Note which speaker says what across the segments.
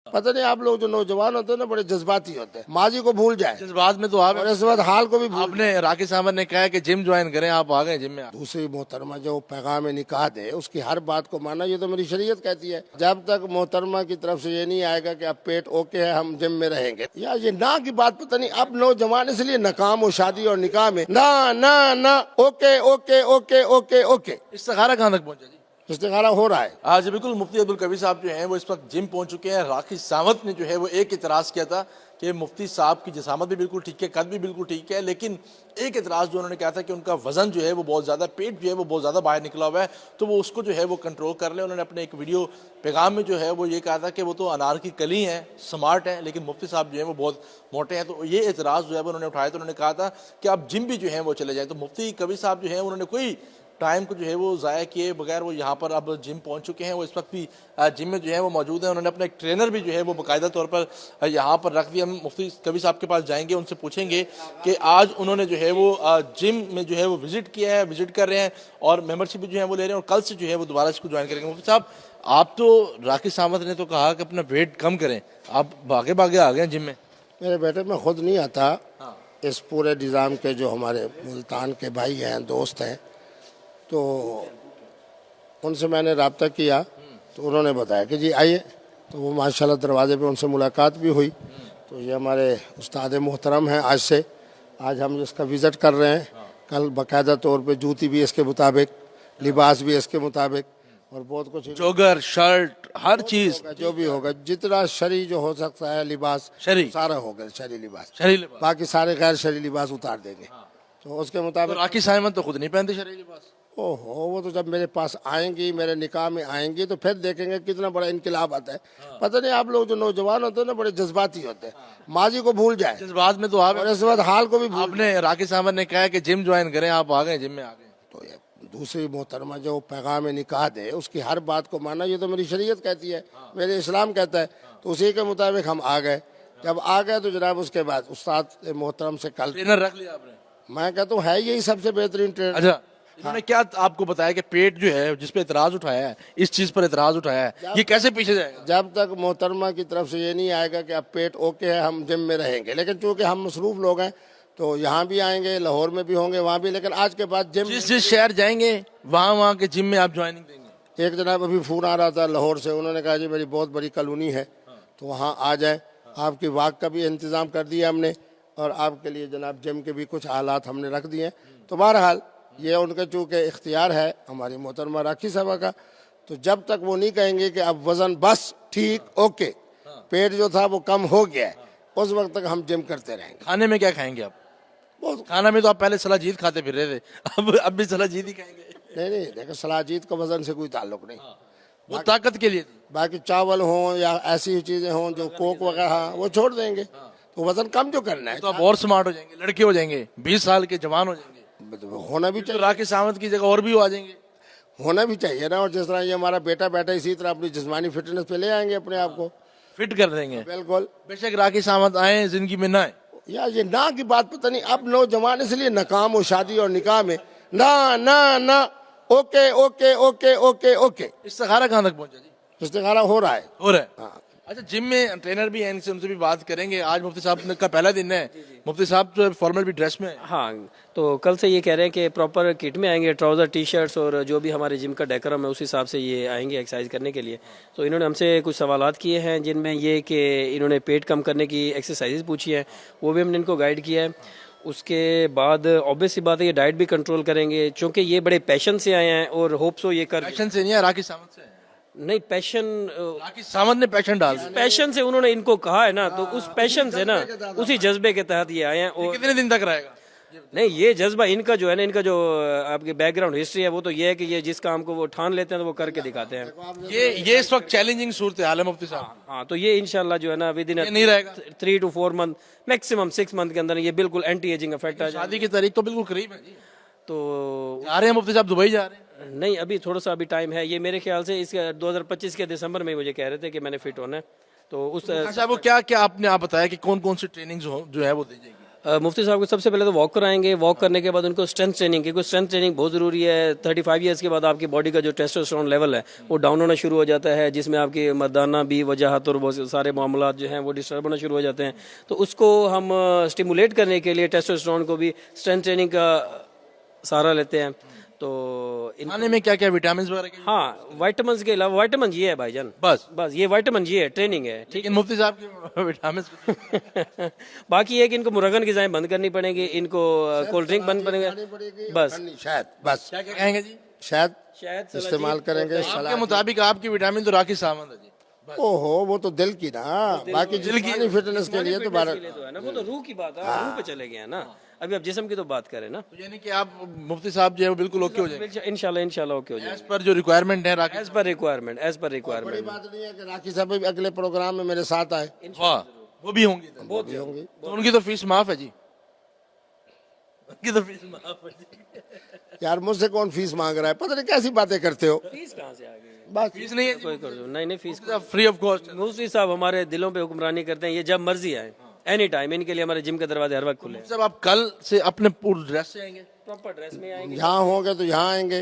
Speaker 1: पता नहीं आप लोग जो नौजवान होते हैं ना बड़े जज्बाती होते हैं, माजी को भूल जाए,
Speaker 2: जज्बात में तो आप
Speaker 1: और इस वक्त हाल को भी भूल।
Speaker 2: आपने राकेश अहमद ने कहा है कि जिम ज्वाइन करें, आप आ गए जिम में।
Speaker 1: दूसरी मोहतरमा जो पैगाम निकाह दे उसकी हर बात को माना, ये तो मेरी शरीयत कहती है। जब तक मोहतरमा की तरफ से ये नहीं आएगा कि अब पेट ओके है हम जिम में रहेंगे, या ये ना की बात पता नहीं अब नौजवान इसलिए नाकाम हो शादी और निकाह में, ना ना ना okay okay okay okay okay.
Speaker 2: इस्तिखारा कहाँ तक पहुंचा जी?
Speaker 1: इस्तिखारा हो रहा है।
Speaker 2: आज बिल्कुल मुफ्ती अब्दुल कबीर साहब जो हैं वो इस वक्त जिम पहुंच चुके हैं। राकेश सावंत ने जो है वो एक इतराज़ किया था कि मुफ्ती साहब की जिसामत भी बिल्कुल ठीक है, कद भी बिल्कुल ठीक है, लेकिन एक इतराज़ जो उन्होंने कहा था कि उनका वजन जो है वो बहुत ज़्यादा, पेट जो है वो बहुत ज़्यादा बाहर निकला हुआ है, तो वो उसको जो है वो कंट्रोल कर ले। उन्होंने अपने एक वीडियो पैगाम में जो है वो ये कहा था कि वो तो अनार की कली हैं, स्मार्ट हैं, लेकिन मुफ्ती साहब जो है वो बहुत मोटे हैं। तो ये इतराज़ जो है वो उन्होंने उठाया। तो उन्होंने कहा था कि आप जिम भी जो है वो चले जाएँ। तो मुफ्ती कबीर साहब जो है उन्होंने कोई टाइम को जो है वो ज़ाया किए बगैर वो यहाँ पर अब जिम पहुँच चुके हैं। वो इस वक्त भी जिम में जो है वो मौजूद हैं। उन्होंने अपना एक ट्रेनर भी जो है वो बाकायदा तौर पर यहाँ पर रख दिया। हम मुफ्ती कबीर साहब के पास जाएंगे, उनसे पूछेंगे कि आज उन्होंने जो है वो जिम में जो है वो विजिट किया है, विजिट कर रहे हैं और मेंबरशिप भी जो है वो ले रहे हैं और कल से जो है वो दोबारा इसको ज्वाइन करेंगे। मुफ्ती साहब, आप तो राकेश सावंत ने तो कहा कि अपना वेट कम करें, आप भागे भागे आ गए जिम में।
Speaker 1: मेरे बेटे मैं खुद नहीं आता। इस पूरे निज़ाम के जो हमारे मुल्तान के भाई हैं, दोस्त हैं, तो उनसे मैंने रब्ता किया तो उन्होंने बताया कि जी आइए। तो वो माशाल्लाह दरवाजे पे उनसे मुलाकात भी हुई। तो ये हमारे उस्ताद मोहतरम हैं। आज हम इसका विज़िट कर रहे हैं। कल बाकायदा तौर पे जूती भी इसके मुताबिक, लिबास भी इसके मुताबिक और बहुत कुछ,
Speaker 2: जोगर, शर्ट, हर चीज़
Speaker 1: जो भी होगा, जितना शरी जो हो सकता है लिबास
Speaker 2: शरी
Speaker 1: सारा होगा। शरी लिबास,
Speaker 2: बाकी
Speaker 1: सारे गैर शरी लिबास उतार देंगे। तो उसके मुताबिक
Speaker 2: राकेश अहमद तो खुद नहीं पहनते शरी लिबास।
Speaker 1: ओहो, वो तो जब मेरे पास आएंगी, मेरे निकाह में आएंगी तो फिर देखेंगे कितना बड़ा इनकलाब आता है। पता नहीं आप लोग जो नौजवान होते हैं ना बड़े जज्बाती होते हैं, माजी को भूल जाए,
Speaker 2: जज्बात में तो आप,
Speaker 1: और इस वक्त हाल को भी भूल।
Speaker 2: आपने राकेश अहमद ने कहा है कि जिम ज्वाइन करें, आप आ गए जिम में आ गए।
Speaker 1: तो ये दूसरी मोहतरमा जो पैगाम निकाह दे उसकी हर बात को माना, ये तो मेरी शरीयत कहती है, मेरे इस्लाम कहता है। तो उसी के मुताबिक हम आ गए। जब आ गए तो जनाब उसके बाद उस्ताद मोहतरम से कल
Speaker 2: ट्रेनर रख लिया आपने?
Speaker 1: मैं कहता हूँ है यही सबसे बेहतरीन ट्रेनर।
Speaker 2: अच्छा, इन्होंने क्या आपको बताया कि पेट जो है जिस पे इतराज उठाया है, इस चीज पर इतराज उठाया है, ये कैसे पीछे जाएगा?
Speaker 1: जब तक मोहतरमा की तरफ से ये नहीं आएगा कि अब पेट ओके है हम जिम में रहेंगे। लेकिन चूंकि हम मसरूफ लोग हैं तो यहाँ भी आएंगे, लाहौर में भी होंगे, वहाँ भी। लेकिन आज के बाद जिम,
Speaker 2: जिस शहर जाएंगे वहाँ के जिम में आप ज्वाइनिंग देंगे?
Speaker 1: एक जनाब अभी फोन आ रहा था लाहौर से, उन्होंने कहा जी मेरी बहुत बड़ी कॉलोनी है तो वहाँ आ जाए। आपकी वाक का भी इंतज़ाम कर दिया हमने और आपके लिए जनाब जिम के भी कुछ हालात हमने रख दिए। तो बहरहाल ये उनका चूँकि इख्तियार है हमारी मोहतरमा राखी साहबा का। तो जब तक वो नहीं कहेंगे कि अब वज़न बस ठीक ओके, पेट जो था वो कम हो गया है, उस वक्त तक हम जिम करते रहेंगे।
Speaker 2: खाने में क्या खाएंगे आप? खाना में तो आप पहले सलाजीत खाते फिर रहे थे, अब भी सलाजीत ही खाएंगे?
Speaker 1: नहीं, देखो सलाजीत का वज़न से कोई ताल्लुक नहीं,
Speaker 2: वो ताकत के लिए।
Speaker 1: बाकी चावल हों या ऐसी चीज़ें हों जो कोक वगैरह वो छोड़ देंगे। तो वज़न कम जो करना है
Speaker 2: तो आप और स्मार्ट हो जाएंगे, लड़के हो जाएंगे, 20 साल के जवान हो जाएंगे।
Speaker 1: होना भी चाहिए।
Speaker 2: राकेश सावंत की जगह और भी आ जाएंगे,
Speaker 1: होना भी चाहिए ना। और जिस तरह ये हमारा बेटा बैठा इसी तरह अपनी जिस्मानी फिटनेस पे ले आएंगे, अपने आप को
Speaker 2: फिट कर देंगे।
Speaker 1: बिल्कुल,
Speaker 2: बेशक राकेश सावंत आए जिंदगी में ना आए।
Speaker 1: यार ये ना की बात पता नहीं अब नौजवान इसलिए नाकाम हो शादी और निकाह में, ना ना ना okay okay okay okay okay.
Speaker 2: इस्तिखारा कहाँ तक पहुंचा जी?
Speaker 1: इस्तिखारा हो रहा है।
Speaker 2: हाँ। अच्छा, जिम में ट्रेनर भी हैं, इनसे उनसे भी बात करेंगे। आज मुफ्ती साहब का पहला दिन है, मुफ्ती साहब तो फॉर्मल भी ड्रेस में है।
Speaker 3: हाँ, तो कल से ये कह रहे हैं कि प्रॉपर किट में आएंगे, ट्राउजर, टी शर्ट्स और जो भी हमारे जिम का डेकोरम है उस हिसाब से ये आएंगे एक्सरसाइज करने के लिए। तो इन्होंने हमसे कुछ सवालात किए हैं जिनमें ये कि इन्होंने पेट कम करने की एक्सरसाइजेज पूछी है, वो भी हमने इनको गाइड किया है। उसके बाद ऑब्वियस सी बात है ये डाइट भी कंट्रोल करेंगे, चूँकि ये बड़े पैशन से आए हैं और होप सो ये कर।
Speaker 2: पैशन से नहीं है, राकेश सावंत से है।
Speaker 3: नहीं, पैशन,
Speaker 2: राकेश सावंत ने पैशन डाल दिया।
Speaker 3: पैशन से उन्होंने इनको कहा है ना, तो उस पैशन से ना, उसी जज्बे के तहत ये आए हैं। और
Speaker 2: कितने दिन तक रहेगा?
Speaker 3: नहीं, ये जज्बा इनका जो है ना, इनका जो आपकी बैकग्राउंड हिस्ट्री है वो तो ये है कि ये जिस काम को वो ठान लेते हैं तो वो करके दिखाते हैं।
Speaker 2: ये इस वक्त चैलेंजिंग सूरत हाल है मुफ्ती साहब।
Speaker 3: हाँ, तो ये इंशाल्लाह जो है ना विद इन
Speaker 2: नहीं रहेगा
Speaker 3: 3 to 4 मंथ, मैक्सिमम 6 मंथ के अंदर ये बिल्कुल एंटी एजिंग इफेक्ट आ जाए।
Speaker 2: शादी की तारीख तो बिल्कुल करीब है।
Speaker 3: तो
Speaker 2: जा रहे हैं मुफ्ती साहब, दुबई जा रहे हैं?
Speaker 3: नहीं, अभी थोड़ा सा अभी टाइम है। ये मेरे ख्याल से इस 2025 के दिसंबर में मुझे कह रहे थे कि मैंने फिट होना है। तो उस
Speaker 2: अच्छा, वो क्या क्या आप बताया कि कौन कौन सी ट्रेनिंग जो है वो दी जाएगी?
Speaker 3: मुफ्ती साहब को सबसे पहले तो वॉक कराएंगे, वॉक करने के बाद उनको स्ट्रेंथ ट्रेनिंग, क्योंकि स्ट्रेंथ ट्रेनिंग बहुत ज़रूरी है। 35 ईयर्स के बाद आपकी बॉडी का जो टेस्टोस्टेरोन लेवल है वो डाउन होना शुरू हो जाता है, जिसमें आपकी मर्दाना भी वजाहत और बहुत सारे मामला जो हैं वो डिस्टर्ब होना शुरू हो जाते हैं। तो उसको हम स्टिमुलेट करने के लिए टेस्टोस्टेरोन को भी स्ट्रेंथ ट्रेनिंग का सहारा लेते हैं। तो
Speaker 2: खाने में क्या क्या विटामिन वगैरह के?
Speaker 3: हाँ, वाइटामिन के अलावा वाइटामिन ये है भाईजान, बस ये वाइटामिन ये है, ट्रेनिंग है, ठीक
Speaker 2: लेकिन मुफ्ती साहब की विटामिन
Speaker 3: बाकी ये कि इनको मुरगन गिज़ाएं बंद करनी पड़ेंगी, इनको कोल्ड ड्रिंक बंद पड़ेंगे, बस
Speaker 1: शायद बस
Speaker 2: क्या क्या कहेंगे जी?
Speaker 1: शायद इस्तेमाल करेंगे।
Speaker 2: आपके मुताबिक आपकी विटामिन तो राखी सावंत है जी।
Speaker 1: ओहो, वो तो दिल की ना, बाकी जिसमानी फिटनेस के लिए तो भारत
Speaker 3: तो है ना, वो तो रूह की बात है, रूह पे चले गए ना। अभी आप जिस्म की तो बात करें ना,
Speaker 2: तो यानी कि आप मुफ्ती साहब जो है वो बिल्कुल ओके हो जाएंगे
Speaker 3: इंशाल्लाह ओके हो जाए,
Speaker 2: एज पर जो रिक्वायरमेंट है राखी।
Speaker 3: As per requirement.
Speaker 1: बड़ी बात नहीं है कि राखी साहब भी अगले प्रोग्राम में मेरे साथ आए।
Speaker 2: वाह, वो भी होंगी तो।
Speaker 1: वो भी होंगी।
Speaker 2: तो उनकी तो फीस माफ है जी, उनकी तो फीस माफ है जी।
Speaker 1: यार मुझसे कौन फीस मांग रहा है, पता नहीं कैसी बातें करते हो।
Speaker 3: फीस कहाँ से आ गई?
Speaker 1: बस
Speaker 2: फीस नहीं है
Speaker 3: कोई कर दो, नहीं फीस
Speaker 2: फ्री ऑफ कॉस्ट।
Speaker 3: मुफ्ती साहब हमारे दिलों पे हुक्मरानी करते हैं, ये जब मर्जी आए, एनी टाइम, इनके लिए हमारे जिम के दरवाजे हर वक्त खुले हैं।
Speaker 2: जब आप कल से अपने पूरे ड्रेस से आएंगे,
Speaker 3: प्रॉपर ड्रेस में आएंगे,
Speaker 1: यहाँ होंगे तो यहाँ आएंगे,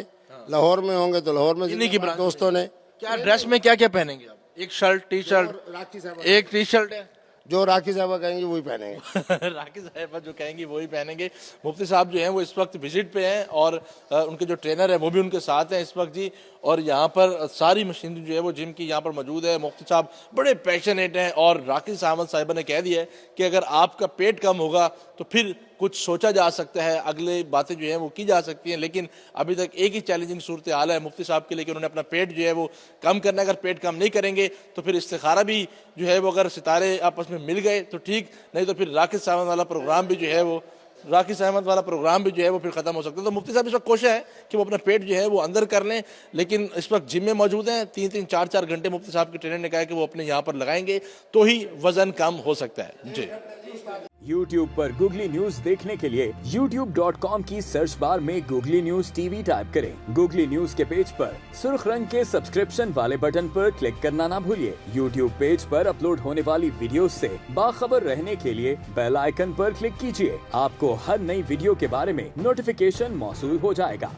Speaker 1: लाहौर में होंगे तो लाहौर में।
Speaker 2: इन्हीं की
Speaker 1: जितने दोस्तों ने
Speaker 2: क्या ड्रेस में क्या क्या पहनेंगे आप? एक शर्ट, टी शर्ट,
Speaker 1: राखी साहब
Speaker 2: एक टी शर्ट है
Speaker 1: जो राखी साहब कहेंगे वही पहनेंगे।
Speaker 2: राखी साहब जो कहेंगी वही पहनेंगे। मुफ्ती साहब जो हैं वो इस वक्त विजिट पे हैं और उनके जो ट्रेनर है वो भी उनके साथ हैं इस वक्त जी। और यहाँ पर सारी मशीनरी जो है वो जिम की यहाँ पर मौजूद है। मुफ्ती साहब बड़े पैशनेट हैं और राखी सावंत साहिबा ने कह दिया है कि अगर आपका पेट कम होगा तो फिर कुछ सोचा जा सकता है, अगले बातें जो हैं वो की जा सकती हैं, लेकिन अभी तक एक ही चैलेंजिंग सूरत हाल है मुफ्ती साहब के लिए कि उन्होंने अपना पेट जो है वो कम करना है। अगर पेट कम नहीं करेंगे तो फिर इस्तिखारा भी जो है वो अगर सितारे आपस में मिल गए तो ठीक, नहीं तो फिर राखी सावंत वाला प्रोग्राम भी जो है वो फिर खत्म हो सकता है। तो मुफ्ती साहब इस वक्त कोशिश है कि वो अपना पेट जो है वो अंदर कर लें, लेकिन इस वक्त जिम में मौजूद हैं। 3-3, 4-4 घंटे मुफ्ती साहब के ट्रेनर ने कहा है कि वो अपने यहाँ पर लगाएंगे तो ही वजन कम हो सकता है जी।
Speaker 4: YouTube पर गूगली न्यूज देखने के लिए youtube.com की सर्च बार में गूगली न्यूज टीवी टाइप करें। गूगली न्यूज के पेज पर सुर्ख रंग के सब्सक्रिप्शन वाले बटन पर क्लिक करना ना भूलिए। YouTube पेज पर अपलोड होने वाली वीडियोस से बाखबर रहने के लिए बेल आइकन पर क्लिक कीजिए। आपको हर नई वीडियो के बारे में नोटिफिकेशन मौसूल हो जाएगा।